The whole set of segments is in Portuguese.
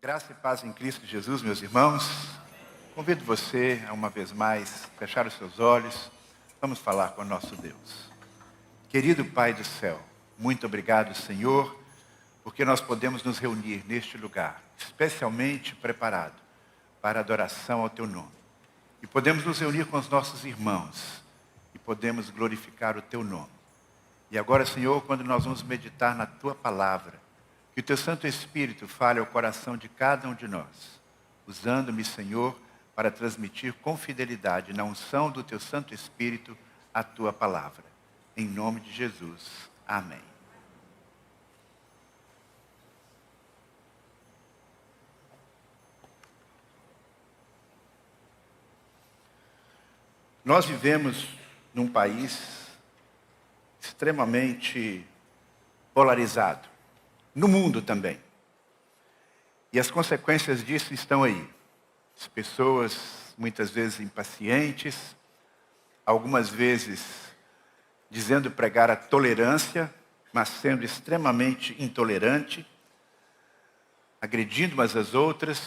Graça e paz em Cristo Jesus, meus irmãos. Convido você a uma vez mais fechar os seus olhos. Vamos falar com o nosso Deus. Querido Pai do céu, muito obrigado, Senhor, porque nós podemos nos reunir neste lugar, especialmente preparado para a adoração ao Teu nome. E podemos nos reunir com os nossos irmãos e podemos glorificar o Teu nome. E agora, Senhor, quando nós vamos meditar na Tua palavra, que o Teu Santo Espírito fale ao coração de cada um de nós, usando-me, Senhor, para transmitir com fidelidade, na unção do Teu Santo Espírito, a Tua palavra. Em nome de Jesus. Amém. Nós vivemos num país extremamente polarizado. No mundo também. E as consequências disso estão aí. As pessoas, muitas vezes impacientes, algumas vezes dizendo pregar a tolerância, mas sendo extremamente intolerante, agredindo umas às outras.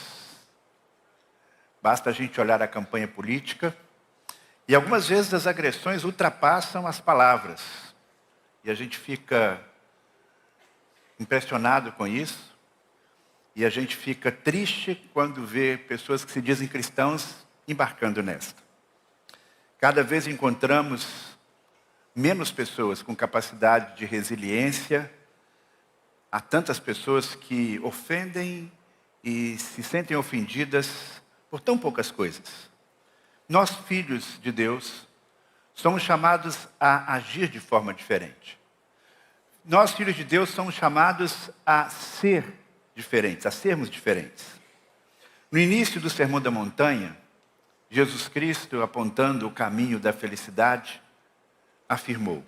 Basta a gente olhar a campanha política. E algumas vezes as agressões ultrapassam as palavras. E a gente fica impressionado com isso, e a gente fica triste quando vê pessoas que se dizem cristãos embarcando nesta. Cada vez encontramos menos pessoas com capacidade de resiliência. Há tantas pessoas que ofendem e se sentem ofendidas por tão poucas coisas. Nós, filhos de Deus, somos chamados a agir de forma diferente. Nós, filhos de Deus, somos chamados a ser diferentes, a sermos diferentes. No início do Sermão da Montanha, Jesus Cristo, apontando o caminho da felicidade, afirmou: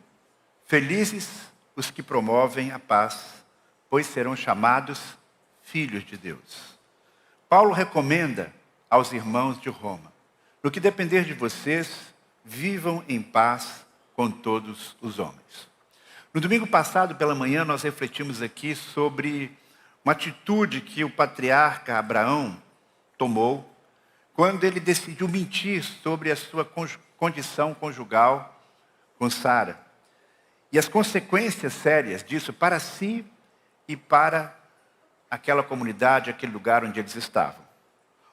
felizes os que promovem a paz, pois serão chamados filhos de Deus. Paulo recomenda aos irmãos de Roma: no que depender de vocês, vivam em paz com todos os homens. No domingo passado, pela manhã, nós refletimos aqui sobre uma atitude que o patriarca Abraão tomou quando ele decidiu mentir sobre a sua condição conjugal com Sara. E as consequências sérias disso para si e para aquela comunidade, aquele lugar onde eles estavam.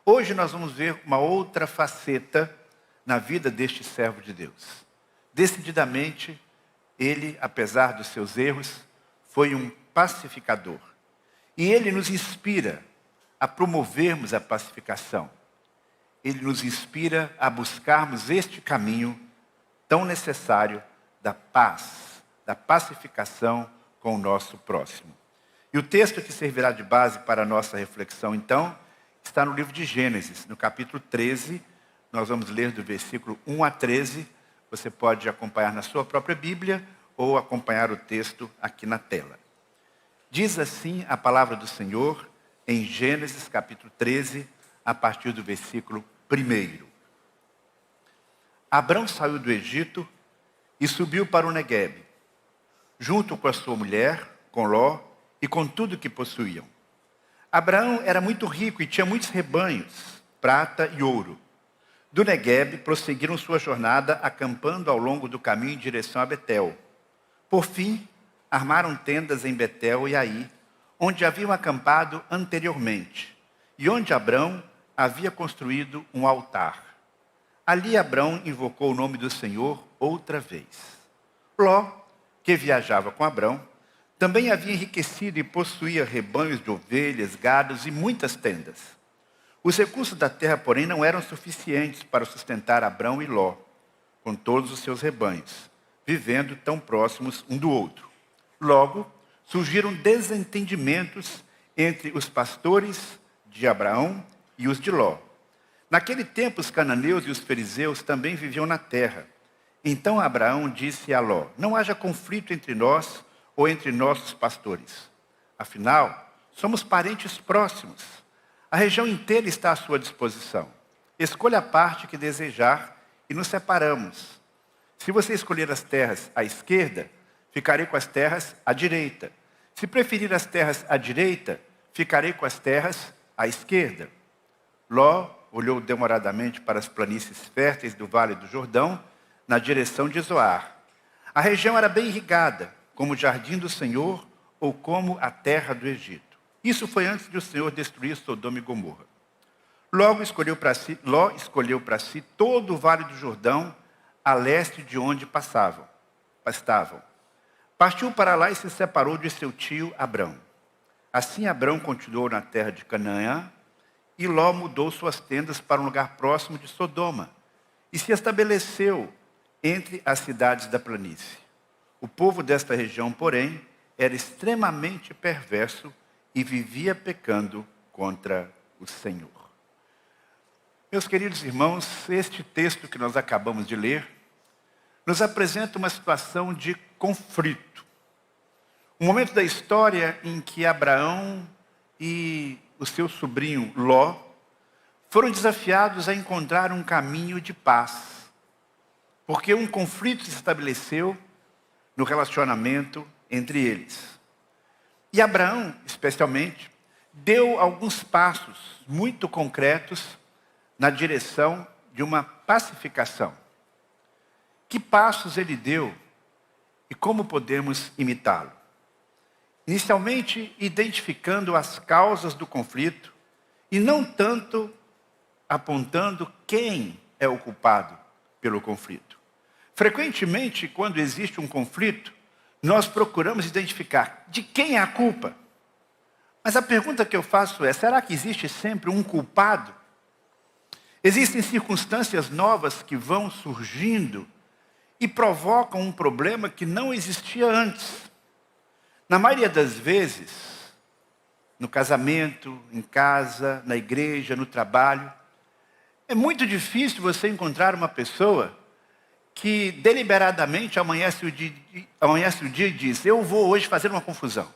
Hoje nós vamos ver uma outra faceta na vida deste servo de Deus. Decididamente, ele, apesar dos seus erros, foi um pacificador. E ele nos inspira a promovermos a pacificação. Ele nos inspira a buscarmos este caminho tão necessário da paz, da pacificação com o nosso próximo. E o texto que servirá de base para a nossa reflexão, então, está no livro de Gênesis, no capítulo 13. Nós vamos ler do versículo 1 a 13. Você pode acompanhar na sua própria Bíblia ou acompanhar o texto aqui na tela. Diz assim a palavra do Senhor em Gênesis capítulo 13, a partir do versículo 1. Abrão saiu do Egito e subiu para o Neguebe, junto com a sua mulher, com Ló e com tudo que possuíam. Abraão era muito rico e tinha muitos rebanhos, prata e ouro. Do Neguebe, prosseguiram sua jornada, acampando ao longo do caminho em direção a Betel. Por fim, armaram tendas em Betel e Ai, onde haviam acampado anteriormente, e onde Abrão havia construído um altar. Ali Abrão invocou o nome do Senhor outra vez. Ló, que viajava com Abrão, também havia enriquecido e possuía rebanhos de ovelhas, gados e muitas tendas. Os recursos da terra, porém, não eram suficientes para sustentar Abrão e Ló, com todos os seus rebanhos, vivendo tão próximos um do outro. Logo, surgiram desentendimentos entre os pastores de Abraão e os de Ló. Naquele tempo, os cananeus e os fariseus também viviam na terra. Então Abraão disse a Ló: não haja conflito entre nós ou entre nossos pastores. Afinal, somos parentes próximos. A região inteira está à sua disposição. Escolha a parte que desejar e nos separamos. Se você escolher as terras à esquerda, ficarei com as terras à direita. Se preferir as terras à direita, ficarei com as terras à esquerda. Ló olhou demoradamente para as planícies férteis do Vale do Jordão, na direção de Zoar. A região era bem irrigada, como o jardim do Senhor ou como a terra do Egito. Isso foi antes de o Senhor destruir Sodoma e Gomorra. Ló escolheu para si todo o Vale do Jordão, a leste de onde pastavam. Partiu para lá e se separou de seu tio Abrão. Assim Abrão continuou na terra de Canaã, e Ló mudou suas tendas para um lugar próximo de Sodoma, e se estabeleceu entre as cidades da planície. O povo desta região, porém, era extremamente perverso e vivia pecando contra o Senhor. Meus queridos irmãos, este texto que nós acabamos de ler nos apresenta uma situação de conflito. Um momento da história em que Abraão e o seu sobrinho Ló foram desafiados a encontrar um caminho de paz, porque um conflito se estabeleceu no relacionamento entre eles. E Abraão, especialmente, deu alguns passos muito concretos na direção de uma pacificação. Que passos ele deu e como podemos imitá-lo? Inicialmente, identificando as causas do conflito e não tanto apontando quem é o culpado pelo conflito. Frequentemente, quando existe um conflito, nós procuramos identificar de quem é a culpa. Mas a pergunta que eu faço é, será que existe sempre um culpado? Existem circunstâncias novas que vão surgindo e provocam um problema que não existia antes. Na maioria das vezes, no casamento, em casa, na igreja, no trabalho, é muito difícil você encontrar uma pessoa que deliberadamente amanhece o dia e diz, eu vou hoje fazer uma confusão.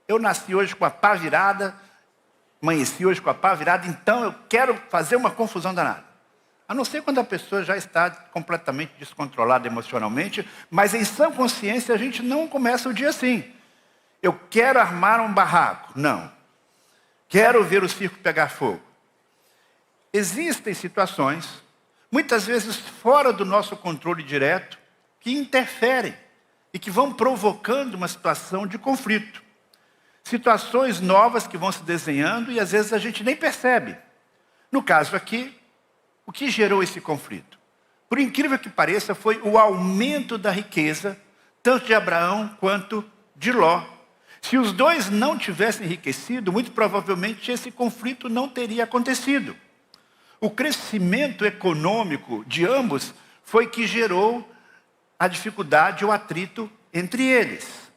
Eu nasci hoje com a pá virada, amanheci hoje com a pá virada, então eu quero fazer uma confusão danada. A não ser quando a pessoa já está completamente descontrolada emocionalmente, mas em sã consciência a gente não começa o dia assim. Eu quero armar um barraco. Não. Quero ver o circo pegar fogo. Existem situações, muitas vezes fora do nosso controle direto, que interferem e que vão provocando uma situação de conflito. Situações novas que vão se desenhando e às vezes a gente nem percebe. No caso aqui, o que gerou esse conflito? Por incrível que pareça, foi o aumento da riqueza, tanto de Abraão quanto de Ló. Se os dois não tivessem enriquecido, muito provavelmente esse conflito não teria acontecido. O crescimento econômico de ambos foi que gerou a dificuldade, o atrito entre eles.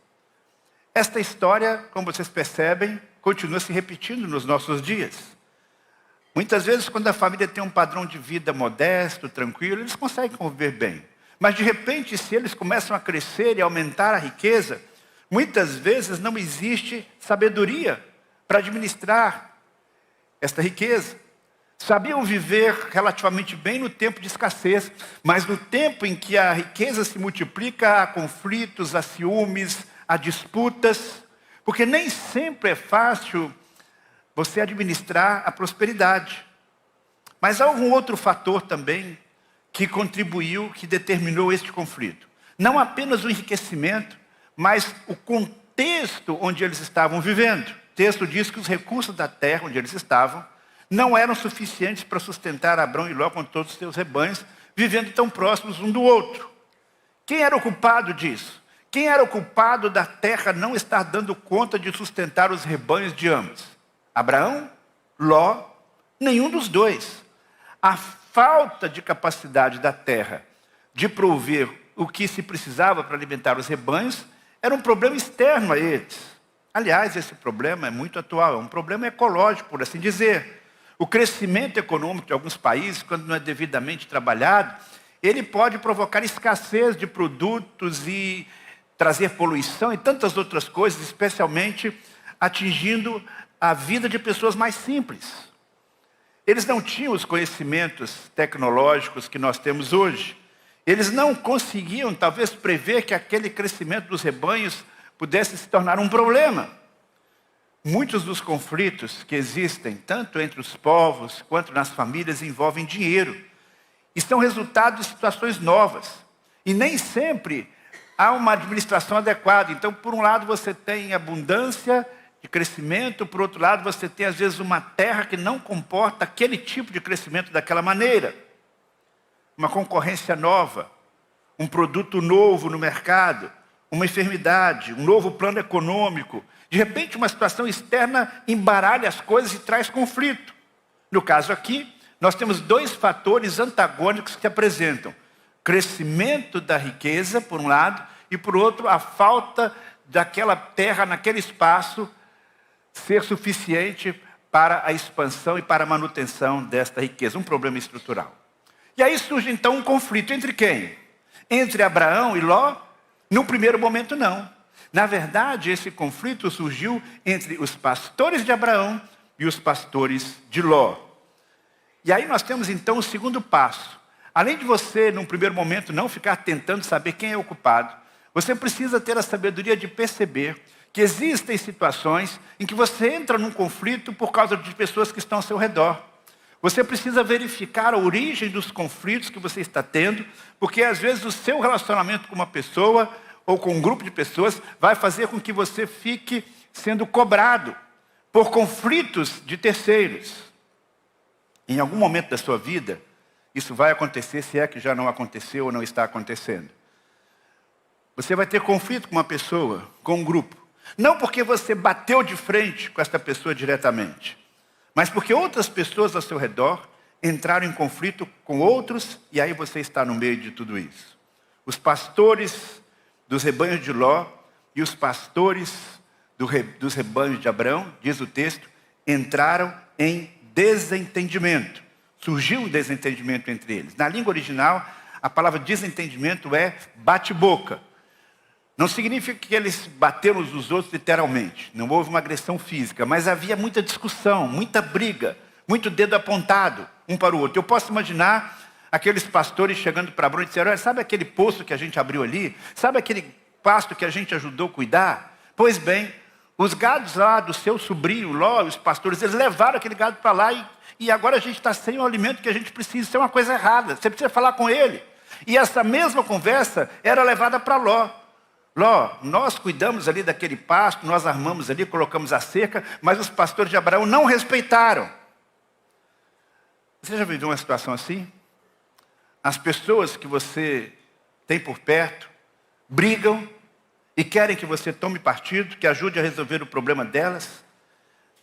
Esta história, como vocês percebem, continua se repetindo nos nossos dias. Muitas vezes, quando a família tem um padrão de vida modesto, tranquilo, eles conseguem conviver bem. Mas, de repente, se eles começam a crescer e aumentar a riqueza, muitas vezes não existe sabedoria para administrar esta riqueza. Sabiam viver relativamente bem no tempo de escassez, mas no tempo em que a riqueza se multiplica, há conflitos, há ciúmes, há disputas, porque nem sempre é fácil você administrar a prosperidade. Mas há algum outro fator também que contribuiu, que determinou este conflito. Não apenas o enriquecimento, mas o contexto onde eles estavam vivendo. O texto diz que os recursos da terra onde eles estavam não eram suficientes para sustentar Abrão e Ló com todos os seus rebanhos, vivendo tão próximos um do outro. Quem era o culpado disso? Quem era o culpado da terra não estar dando conta de sustentar os rebanhos de ambos? Abraão? Ló? Nenhum dos dois. A falta de capacidade da terra de prover o que se precisava para alimentar os rebanhos era um problema externo a eles. Aliás, esse problema é muito atual, é um problema ecológico, por assim dizer. O crescimento econômico de alguns países, quando não é devidamente trabalhado, ele pode provocar escassez de produtos e trazer poluição e tantas outras coisas, especialmente atingindo a vida de pessoas mais simples. Eles não tinham os conhecimentos tecnológicos que nós temos hoje. Eles não conseguiam, talvez, prever que aquele crescimento dos rebanhos pudesse se tornar um problema. Muitos dos conflitos que existem, tanto entre os povos quanto nas famílias, envolvem dinheiro. E são resultado de situações novas. E nem sempre há uma administração adequada. Então, por um lado, você tem abundância de crescimento, por outro lado, você tem, às vezes, uma terra que não comporta aquele tipo de crescimento daquela maneira. Uma concorrência nova, um produto novo no mercado, uma enfermidade, um novo plano econômico. De repente, uma situação externa embaralha as coisas e traz conflito. No caso aqui, nós temos dois fatores antagônicos que se apresentam. Crescimento da riqueza, por um lado, e por outro, a falta daquela terra, naquele espaço, ser suficiente para a expansão e para a manutenção desta riqueza. Um problema estrutural. E aí surge então um conflito entre quem? Entre Abraão e Ló? No primeiro momento, não. Na verdade, esse conflito surgiu entre os pastores de Abraão e os pastores de Ló. E aí nós temos então o segundo passo. Além de você, num primeiro momento, não ficar tentando saber quem é o culpado, você precisa ter a sabedoria de perceber que existem situações em que você entra num conflito por causa de pessoas que estão ao seu redor. Você precisa verificar a origem dos conflitos que você está tendo, porque às vezes o seu relacionamento com uma pessoa ou com um grupo de pessoas vai fazer com que você fique sendo cobrado por conflitos de terceiros. Em algum momento da sua vida, isso vai acontecer, se é que já não aconteceu ou não está acontecendo. Você vai ter conflito com uma pessoa, com um grupo. Não porque você bateu de frente com esta pessoa diretamente, mas porque outras pessoas ao seu redor entraram em conflito com outros e aí você está no meio de tudo isso. Os pastores dos rebanhos de Ló e os pastores dos rebanhos de Abraão, diz o texto, entraram em desentendimento. Surgiu um desentendimento entre eles. Na língua original, a palavra desentendimento é bate-boca. Não significa que eles bateram uns dos outros literalmente. Não houve uma agressão física, mas havia muita discussão, muita briga, muito dedo apontado um para o outro. Eu posso imaginar aqueles pastores chegando para Abraão e disseram: olha, sabe aquele poço que a gente abriu ali? Sabe aquele pasto que a gente ajudou a cuidar? Pois bem, os gados lá do seu sobrinho Ló, os pastores, eles levaram aquele gado para lá e agora a gente está sem o alimento que a gente precisa. Isso é uma coisa errada, você precisa falar com ele. E essa mesma conversa era levada para Ló. Ló, nós cuidamos ali daquele pasto, nós armamos ali, colocamos a cerca, mas os pastores de Abraão não respeitaram. Você já viveu uma situação assim? As pessoas que você tem por perto brigam e querem que você tome partido, que ajude a resolver o problema delas.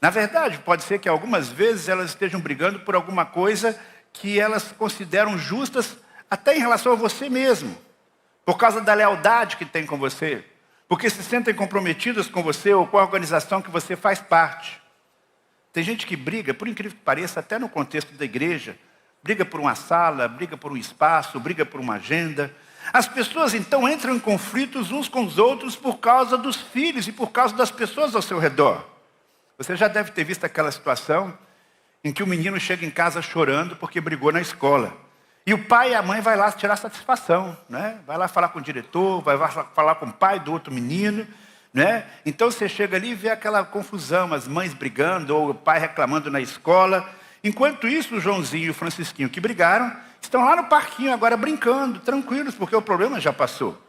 Na verdade, pode ser que algumas vezes elas estejam brigando por alguma coisa que elas consideram justas até em relação a você mesmo, por causa da lealdade que tem com você, porque se sentem comprometidas com você ou com a organização que você faz parte. Tem gente que briga, por incrível que pareça, até no contexto da igreja, briga por uma sala, briga por um espaço, briga por uma agenda. As pessoas então entram em conflitos uns com os outros por causa dos filhos e por causa das pessoas ao seu redor. Você já deve ter visto aquela situação em que o menino chega em casa chorando porque brigou na escola. E o pai e a mãe vai lá tirar satisfação, né? Vai lá falar com o diretor, vai lá falar com o pai do outro menino, né? Então você chega ali e vê aquela confusão, as mães brigando ou o pai reclamando na escola. Enquanto isso, o Joãozinho e o Francisquinho, que brigaram, estão lá no parquinho agora brincando, tranquilos, porque o problema já passou.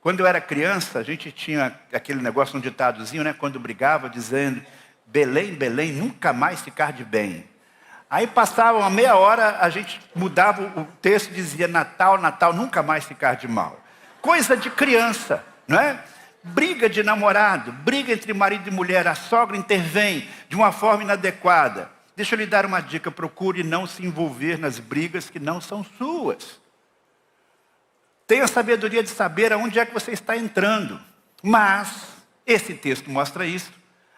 Quando eu era criança, a gente tinha aquele negócio, um ditadozinho, né? Quando brigava, dizendo: Belém, Belém, nunca mais ficar de bem. Aí passava uma meia hora, a gente mudava o texto e dizia: Natal, Natal, nunca mais ficar de mal. Coisa de criança, não é? Briga de namorado, briga entre marido e mulher, a sogra intervém de uma forma inadequada. Deixa eu lhe dar uma dica: procure não se envolver nas brigas que não são suas. Tenha a sabedoria de saber aonde é que você está entrando. Mas esse texto mostra isso.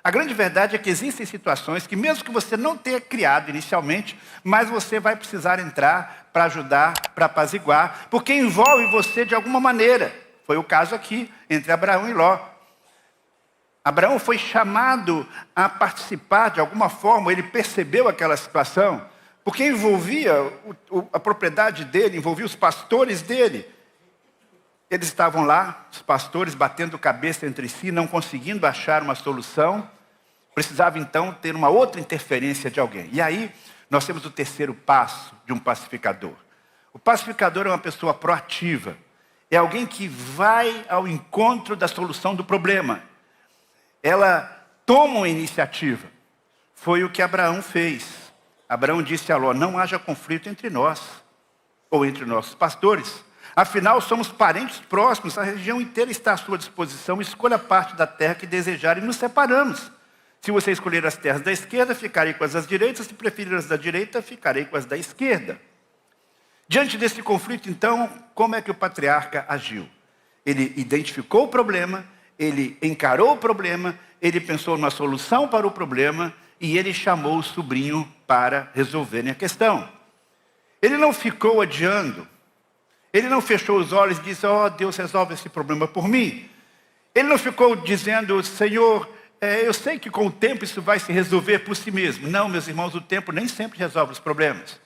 A grande verdade é que existem situações que, mesmo que você não tenha criado inicialmente, mas você vai precisar entrar para ajudar, para apaziguar, porque envolve você de alguma maneira. Foi o caso aqui, entre Abraão e Ló. Abraão foi chamado a participar de alguma forma, ele percebeu aquela situação, porque envolvia a propriedade dele, envolvia os pastores dele. Eles estavam lá, os pastores, batendo cabeça entre si, não conseguindo achar uma solução. Precisava então ter uma outra interferência de alguém. E aí nós temos o terceiro passo de um pacificador. O pacificador é uma pessoa proativa. É alguém que vai ao encontro da solução do problema. Ela toma uma iniciativa. Foi o que Abraão fez. Abraão disse a Ló: não haja conflito entre nós, ou entre nossos pastores. Afinal, somos parentes próximos, a região inteira está à sua disposição. Escolha a parte da terra que desejar e nos separamos. Se você escolher as terras da esquerda, ficarei com as da direita. Se preferir as da direita, ficarei com as da esquerda. Diante desse conflito, então, como é que o patriarca agiu? Ele identificou o problema, ele encarou o problema, ele pensou numa solução para o problema e ele chamou o sobrinho para resolverem a questão. Ele não ficou adiando, ele não fechou os olhos e disse: ó, Deus, resolve esse problema por mim. Ele não ficou dizendo: Senhor, eu sei que com o tempo isso vai se resolver por si mesmo. Não, meus irmãos, o tempo nem sempre resolve os problemas.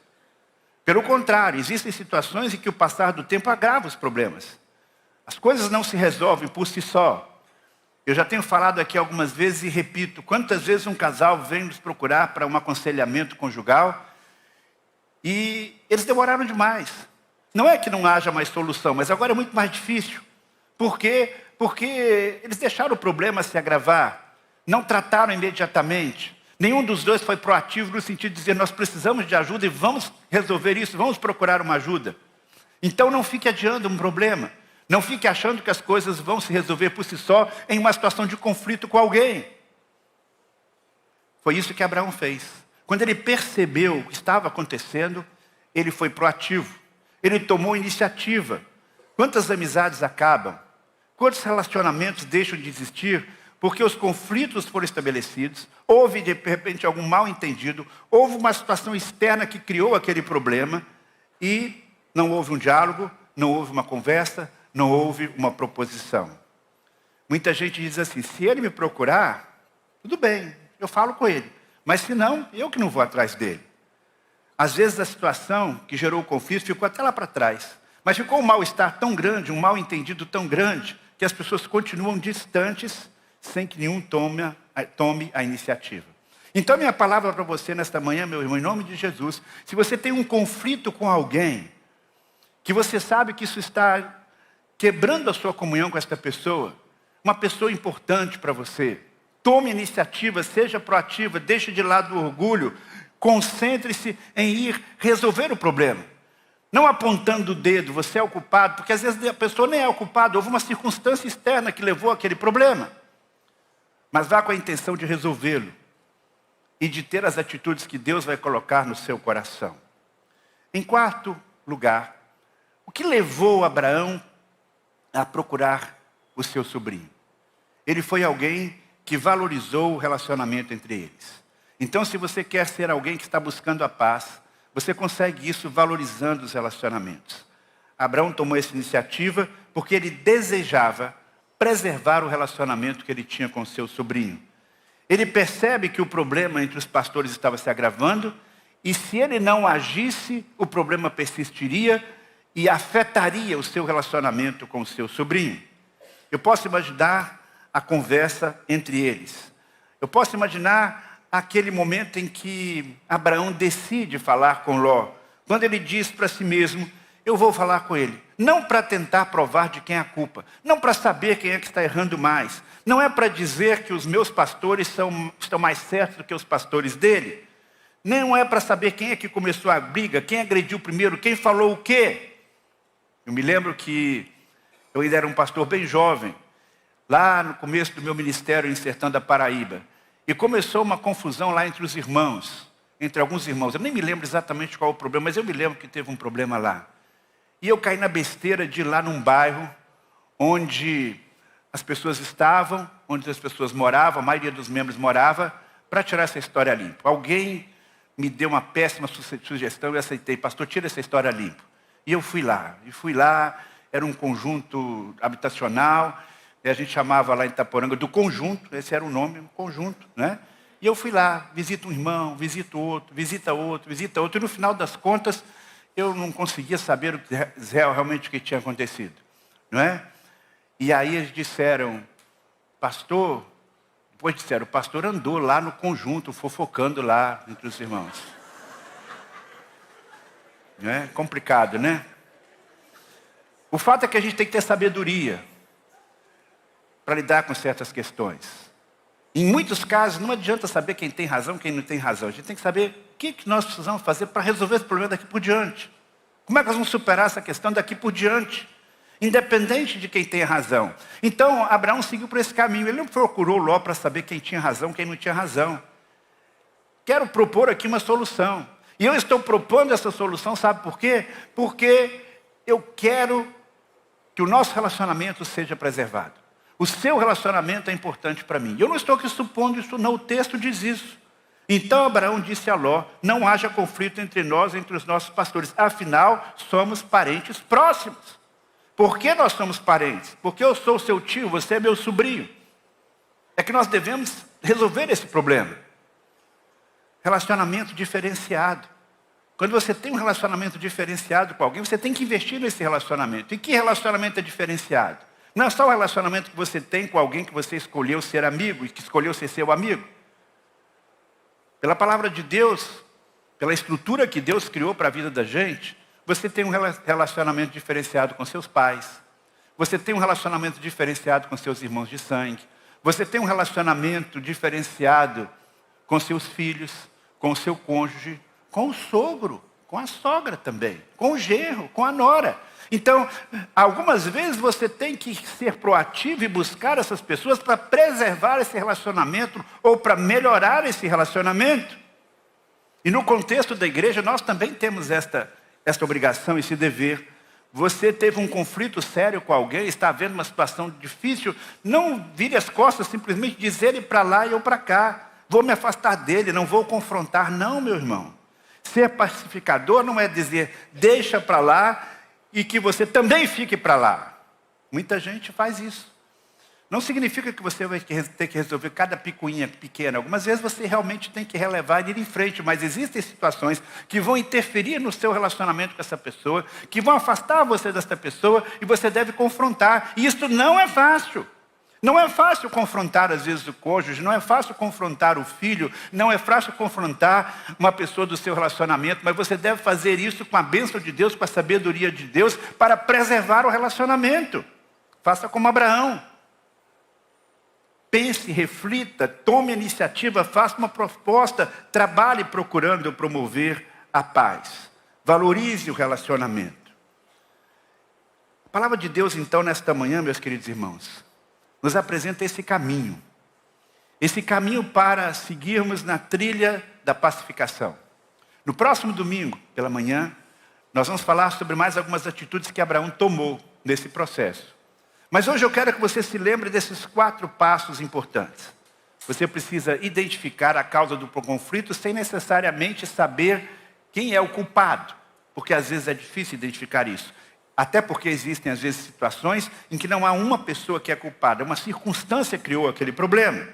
Pelo contrário, existem situações em que o passar do tempo agrava os problemas. As coisas não se resolvem por si só. Eu já tenho falado aqui algumas vezes e repito: quantas vezes um casal vem nos procurar para um aconselhamento conjugal e eles demoraram demais. Não é que não haja mais solução, mas agora é muito mais difícil. Por quê? Porque eles deixaram o problema se agravar, não trataram imediatamente. Nenhum dos dois foi proativo no sentido de dizer: nós precisamos de ajuda e vamos resolver isso, vamos procurar uma ajuda. Então não fique adiando um problema. Não fique achando que as coisas vão se resolver por si só em uma situação de conflito com alguém. Foi isso que Abraão fez. Quando ele percebeu o que estava acontecendo, ele foi proativo. Ele tomou iniciativa. Quantas amizades acabam? Quantos relacionamentos deixam de existir porque os conflitos foram estabelecidos, houve de repente algum mal entendido, houve uma situação externa que criou aquele problema e não houve um diálogo, não houve uma conversa, não houve uma proposição. Muita gente diz assim: se ele me procurar, tudo bem, eu falo com ele, mas se não, eu que não vou atrás dele. Às vezes a situação que gerou o conflito ficou até lá para trás, mas ficou um mal-estar tão grande, um mal entendido tão grande, que as pessoas continuam distantes sem que nenhum tome a iniciativa. Então, minha palavra para você nesta manhã, meu irmão, em nome de Jesus: se você tem um conflito com alguém, que você sabe que isso está quebrando a sua comunhão com esta pessoa, uma pessoa importante para você, tome iniciativa, seja proativa, deixe de lado o orgulho, concentre-se em ir resolver o problema. Não apontando o dedo: você é o culpado, porque às vezes a pessoa nem é o culpado, houve uma circunstância externa que levou àquele problema. Mas vá com a intenção de resolvê-lo e de ter as atitudes que Deus vai colocar no seu coração. Em quarto lugar, o que levou Abraão a procurar o seu sobrinho? Ele foi alguém que valorizou o relacionamento entre eles. Então, se você quer ser alguém que está buscando a paz, você consegue isso valorizando os relacionamentos. Abraão tomou essa iniciativa porque ele desejava preservar o relacionamento que ele tinha com seu sobrinho. Ele percebe que o problema entre os pastores estava se agravando e se ele não agisse, o problema persistiria e afetaria o seu relacionamento com o seu sobrinho. Eu posso imaginar a conversa entre eles. Eu posso imaginar aquele momento em que Abraão decide falar com Ló. Quando ele diz para si mesmo: eu vou falar com ele. Não para tentar provar de quem é a culpa. Não para saber quem é que está errando mais. Não é para dizer que os meus pastores estão mais certos do que os pastores dele. Não é para saber quem é que começou a briga, quem agrediu primeiro, quem falou o quê. Eu me lembro que eu ainda era um pastor bem jovem, lá no começo do meu ministério em Sertão da Paraíba. E começou uma confusão lá entre os irmãos, entre alguns irmãos. Eu nem me lembro exatamente qual o problema, mas eu me lembro que teve um problema lá. E eu caí na besteira de ir lá num bairro onde as pessoas estavam, onde as pessoas moravam, a maioria dos membros morava, para tirar essa história limpa. Alguém me deu uma péssima sugestão e eu aceitei: pastor, tira essa história limpa. E eu fui lá, era um conjunto habitacional, e a gente chamava lá em Itaporanga do conjunto, esse era o nome, um conjunto, né? E eu fui lá, visito um irmão, visito outro, visita outro, e no final das contas, eu não conseguia saber realmente o que tinha acontecido, não é? E aí eles disseram: pastor, Depois disseram, o pastor andou lá no conjunto, fofocando lá entre os irmãos. Não é complicado, né? O fato é que a gente tem que ter sabedoria para lidar com certas questões. Em muitos casos, não adianta saber quem tem razão, quem não tem razão. A gente tem que saber o que nós precisamos fazer para resolver esse problema daqui por diante. Como é que nós vamos superar essa questão daqui por diante? Independente de quem tem razão. Então, Abraão seguiu por esse caminho. Ele não procurou Ló para saber quem tinha razão, quem não tinha razão. Quero propor aqui uma solução. E eu estou propondo essa solução, sabe por quê? Porque eu quero que o nosso relacionamento seja preservado. O seu relacionamento é importante para mim. Eu não estou aqui supondo isso, não. O texto diz isso. Então Abraão disse a Ló, não haja conflito entre nós, entre os nossos pastores. Afinal, somos parentes próximos. Por que nós somos parentes? Porque eu sou seu tio, você é meu sobrinho. É que nós devemos resolver esse problema. Relacionamento diferenciado. Quando você tem um relacionamento diferenciado com alguém, você tem que investir nesse relacionamento. E que relacionamento é diferenciado? Não é só o relacionamento que você tem com alguém que você escolheu ser amigo e que escolheu ser seu amigo. Pela palavra de Deus, pela estrutura que Deus criou para a vida da gente, você tem um relacionamento diferenciado com seus pais. Você tem um relacionamento diferenciado com seus irmãos de sangue. Você tem um relacionamento diferenciado com seus filhos, com o seu cônjuge, com o sogro, com a sogra também, com o genro, com a nora. Então, algumas vezes você tem que ser proativo e buscar essas pessoas para preservar esse relacionamento ou para melhorar esse relacionamento. E no contexto da igreja, nós também temos esta obrigação, esse dever. Você teve um conflito sério com alguém, está havendo uma situação difícil, não vire as costas, simplesmente dizer ele para lá e eu para cá. Vou me afastar dele, não vou confrontar. Não, meu irmão. Ser pacificador não é dizer, deixa para lá e que você também fique para lá. Muita gente faz isso. Não significa que você vai ter que resolver cada picuinha pequena. Algumas vezes você realmente tem que relevar e ir em frente, mas existem situações que vão interferir no seu relacionamento com essa pessoa, que vão afastar você dessa pessoa e você deve confrontar. E isso não é fácil. Não é fácil confrontar, às vezes, o cônjuge, não é fácil confrontar o filho, não é fácil confrontar uma pessoa do seu relacionamento, mas você deve fazer isso com a bênção de Deus, com a sabedoria de Deus, para preservar o relacionamento. Faça como Abraão. Pense, reflita, tome a iniciativa, faça uma proposta, trabalhe procurando promover a paz. Valorize o relacionamento. A palavra de Deus, então, nesta manhã, meus queridos irmãos, nos apresenta esse caminho para seguirmos na trilha da pacificação. No próximo domingo, pela manhã, nós vamos falar sobre mais algumas atitudes que Abraão tomou nesse processo. Mas hoje eu quero que você se lembre desses 4 passos importantes. Você precisa identificar a causa do conflito sem necessariamente saber quem é o culpado, porque às vezes é difícil identificar isso. Até porque existem, às vezes, situações em que não há uma pessoa que é culpada. Uma circunstância criou aquele problema.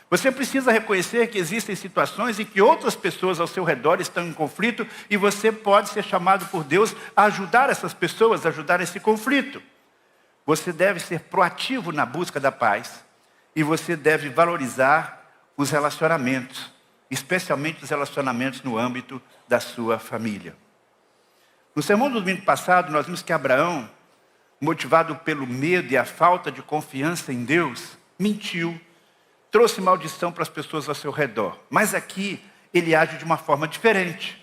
Você precisa reconhecer que existem situações em que outras pessoas ao seu redor estão em conflito e você pode ser chamado por Deus a ajudar essas pessoas, a ajudar esse conflito. Você deve ser proativo na busca da paz e você deve valorizar os relacionamentos, especialmente os relacionamentos no âmbito da sua família. No sermão do domingo passado, nós vimos que Abraão, motivado pelo medo e a falta de confiança em Deus, mentiu, trouxe maldição para as pessoas ao seu redor. Mas aqui, ele age de uma forma diferente.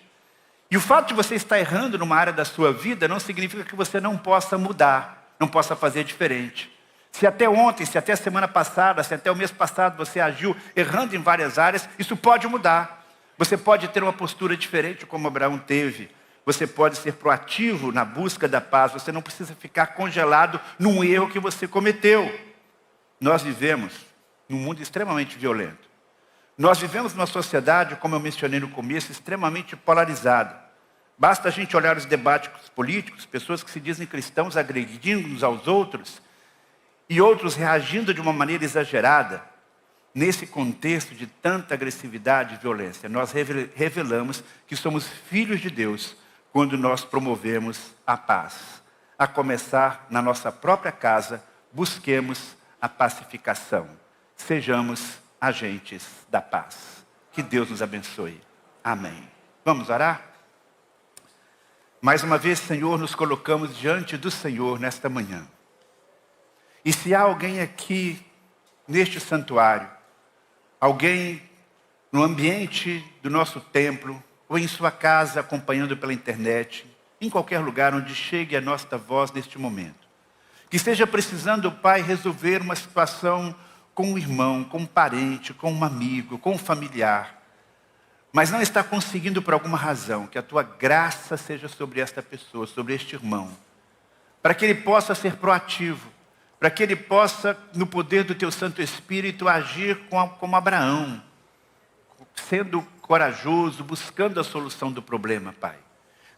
E o fato de você estar errando numa área da sua vida não significa que você não possa mudar, não possa fazer diferente. Se até ontem, se até a semana passada, se até o mês passado você agiu errando em várias áreas, isso pode mudar. Você pode ter uma postura diferente como Abraão teve. Você pode ser proativo na busca da paz. Você não precisa ficar congelado num erro que você cometeu. Nós vivemos num mundo extremamente violento. Nós vivemos numa sociedade, como eu mencionei no começo, extremamente polarizada. Basta a gente olhar os debates políticos, pessoas que se dizem cristãos agredindo uns aos outros e outros reagindo de uma maneira exagerada. Nesse contexto de tanta agressividade e violência, nós revelamos que somos filhos de Deus quando nós promovemos a paz. A começar na nossa própria casa, busquemos a pacificação. Sejamos agentes da paz. Que Deus nos abençoe. Amém. Vamos orar? Mais uma vez, Senhor, nos colocamos diante do Senhor nesta manhã. E se há alguém aqui, neste santuário, alguém no ambiente do nosso templo, ou em sua casa, acompanhando pela internet, em qualquer lugar onde chegue a nossa voz neste momento, que esteja precisando, Pai, resolver uma situação com um irmão, com um parente, com um amigo, com um familiar, mas não está conseguindo por alguma razão, que a Tua graça seja sobre esta pessoa, sobre este irmão, para que ele possa ser proativo, para que ele possa, no poder do Teu Santo Espírito, agir como Abraão, sendo corajoso, buscando a solução do problema, Pai.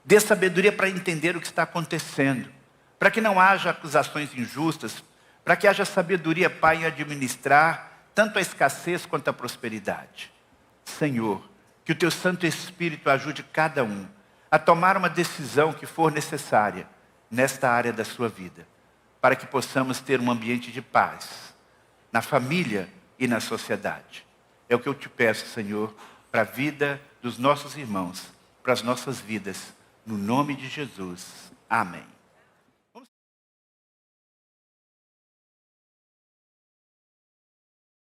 Dê sabedoria para entender o que está acontecendo, para que não haja acusações injustas, para que haja sabedoria, Pai, em administrar tanto a escassez quanto a prosperidade. Senhor, que o Teu Santo Espírito ajude cada um a tomar uma decisão que for necessária nesta área da sua vida, para que possamos ter um ambiente de paz na família e na sociedade. É o que eu te peço, Senhor, para a vida dos nossos irmãos, para as nossas vidas, no nome de Jesus. Amém.